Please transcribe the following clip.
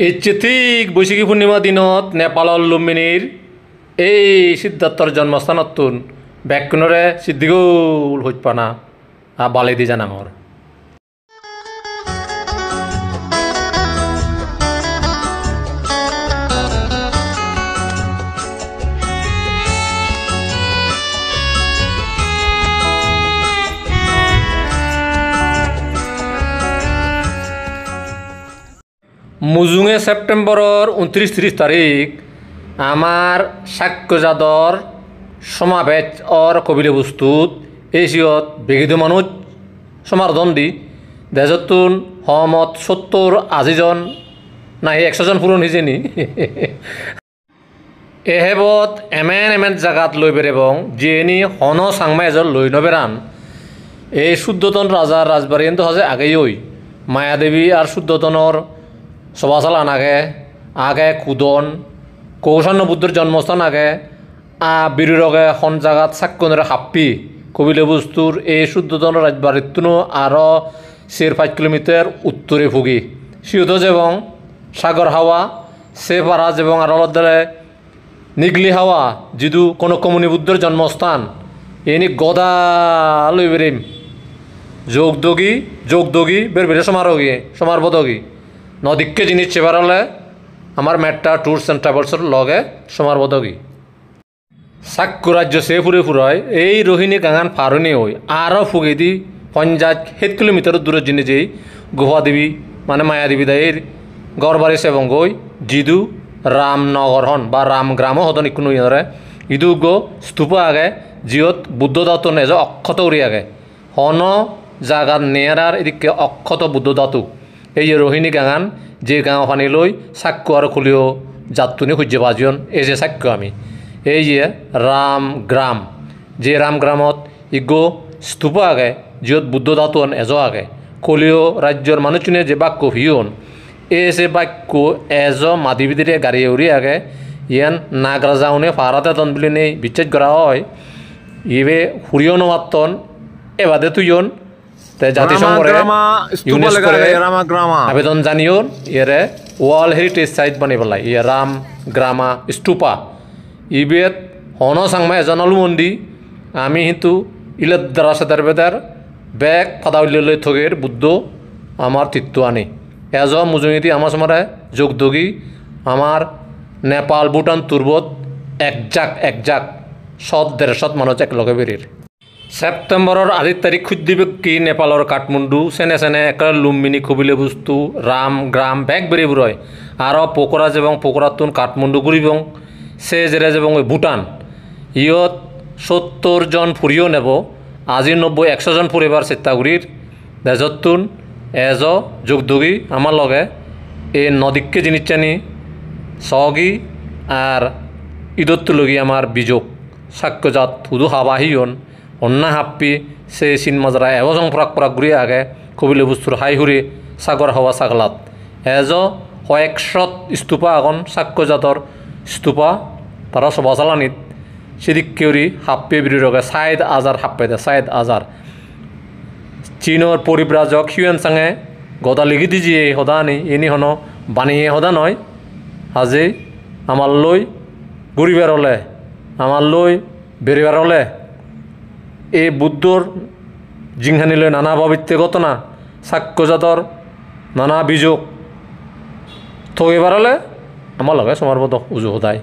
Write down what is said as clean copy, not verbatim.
এই ঠিক বৈশাখী পূৰ্ণিমা দিনত নেপালৰ লুম্বিনীৰ এই সিদ্ধাৰ্থৰ জন্মস্থানতোন বেককুণৰে সিদ্ধিগৌল হৈপানা বালি দি জানাঙৰ মুজুঙে সেপ্টেম্বৰৰ 29-30 তাৰিখ আমাৰ সাক্ষ্যজাতৰ সমাবেশ কবিলে বস্তুত এছিয়ত বেগিত মানুষ সমাৰ্ধন দি দেশতুন সহমত 70-80 জন নাই 100 জন পূৰণ হৈছে নি এহেবত এমেন জাগাত লৈ বেৰেবং যিনি হন চাংমা এজন লৈ নবেৰান এই শুদ্ধতন ৰাজাৰ ৰাজবাৰী কিন্তু হাজে আগেই মায়াদেৱী আৰ শুদ্ধতনৰ সভাশাল আগে কুদন কৌশান্য বুদ্ধর জন্মস্থান আগে বিরুরগে হন জাগাত সাক্কনের হাপ্পি কবিলে বস্তুর এই শুদ্ধতন রাজবাড়িতুনো আরও 4-5 কিলোমিটার উত্তরে ভুগি সিউধজ এবং সাগর হাওয়া সেফারাজ এবং আরলদলে নিগলি হাওয়া যিদু কোনো কমুনি বুদ্ধর জন্মস্থান এনি গদা লই বেরিম যোগদগী বের সমারবদগী নদীকে জিনিস চেবার হলে আমার মেট্টা ট্যুরস অ্যান্ড ট্রাভেলসর লগে সমারবদগী সাক্ষ্য রাজ্য সে ফুরায় এই রোহিণী গাঙান ফারণী হই আরও ফুগে দি 50 কিলোমিটার দূরে জিনে যেই গুহা দেবী মানে মায়াদেবী দায়ের গড়বাড়ি সেবং গই জিদু রামনগর হন বা রামগ্রামও হতন ইকুন ইদু গো স্তূপ আগে জিয়ত বুদ্ধ দাতু নেজ অক্ষত উড়ি আগে হন জাগার নেয়ার এদিকে অক্ষত বুদ্ধ দাতু এই যে রোহিণী গাঙান যে গাঁও ফানি লই সাক্ষ্য আর খুলিও যাত্তুনি খুঁজে বাজিয়ন এই যে সাক্ষ্য আমি এই যে রামগ্রাম যে রামগ্রামত ইগো স্তূপ আগে যত বুদ্ধ দাতুন এজ আগে কলিও রাজ্যর মানুষজনে যে বাক্য ভিয়ন এই যে বাক্য এজ মাদিবিদিরে গাড়ি উড়ি আগে ইয়ান নাগরাজাউনে ফারাতে তন বলে নেই বিশ্বাস করা হয় ইবে হুরিও নমাত্তন এবাদে তুইয়ন জাতিসংঘরে আবেদন জানিও ইয়ে ওয়ার্ল্ড হেরিটেজ সাইট বানি পেলাই ইয়ে রামগ্রামা স্তূপা ইবেত হন সাংমা এজন অলুমন্দি আমি কিন্তু ইলের দ্বারা সেদার বেদার বেগ ফাদাউলি থগের বুদ্ধ আমার তীর্থ আনি এজ মুজুঙিতি আমার সময় যোগদগী আমার নেপাল ভুটান তুর্বত একজাক 100-150 মানুষ একলগে বেরির সেপ্টেম্বরের 8 তারিখ খুঁজদিবে কি নেপালের কাঠমান্ডু সেনে একটা লুম্বিনী কবিলে বস্তু রামগ্রাম ব্যাগ বেরি বুড়য় আরও পোকরাজ এবং পোকরাতুন কাঠমান্ডু ঘুরিবং সে জেরেজ এবং ভুটান ইয়ত 70 জন ফুরিও নেব আজি 90-100 জন ফুরিবার চেষ্টাগুড়ির দেশতুন এজ যোগদগী আমার লগে এই নদীকে জিনিস চানি সহগী আর ঈদত লগি আমার বিযোগ সাক্ষ্যজাত হুদু হাবাহিয়ন অন্যা হাপ্পি সে চিনমাজরা এবজং পরাক ঘুরি আগে কবিলে বস্তুর হাই হুরি সাগর হাওয়া সাগলাত এজ কয়েকশত স্তূপা আগন সাক্ষ্যজাতর স্তূপা তারা সবাচালানিত সেদিক কেউরি হাপ্পে বিরোগে 60,000 হাপ্পে দে 60,000 চীনের পরিব্রাজক হিউয়েন চাঙে গদা লিখি দিজিয়ে সদা আনি এনি হন বানিয়ে সদা নয় আজি আমার লই ঘুরিবার হলে আমার লই বেরিবার হলে এই বুদ্ধর জিংহানিলে নানা ভাবিত্যে ঘটনা সাক্ষ্যজাতর নানা বিযোগ থইবার হলে আমার লগে সমারবদ উজু সদায়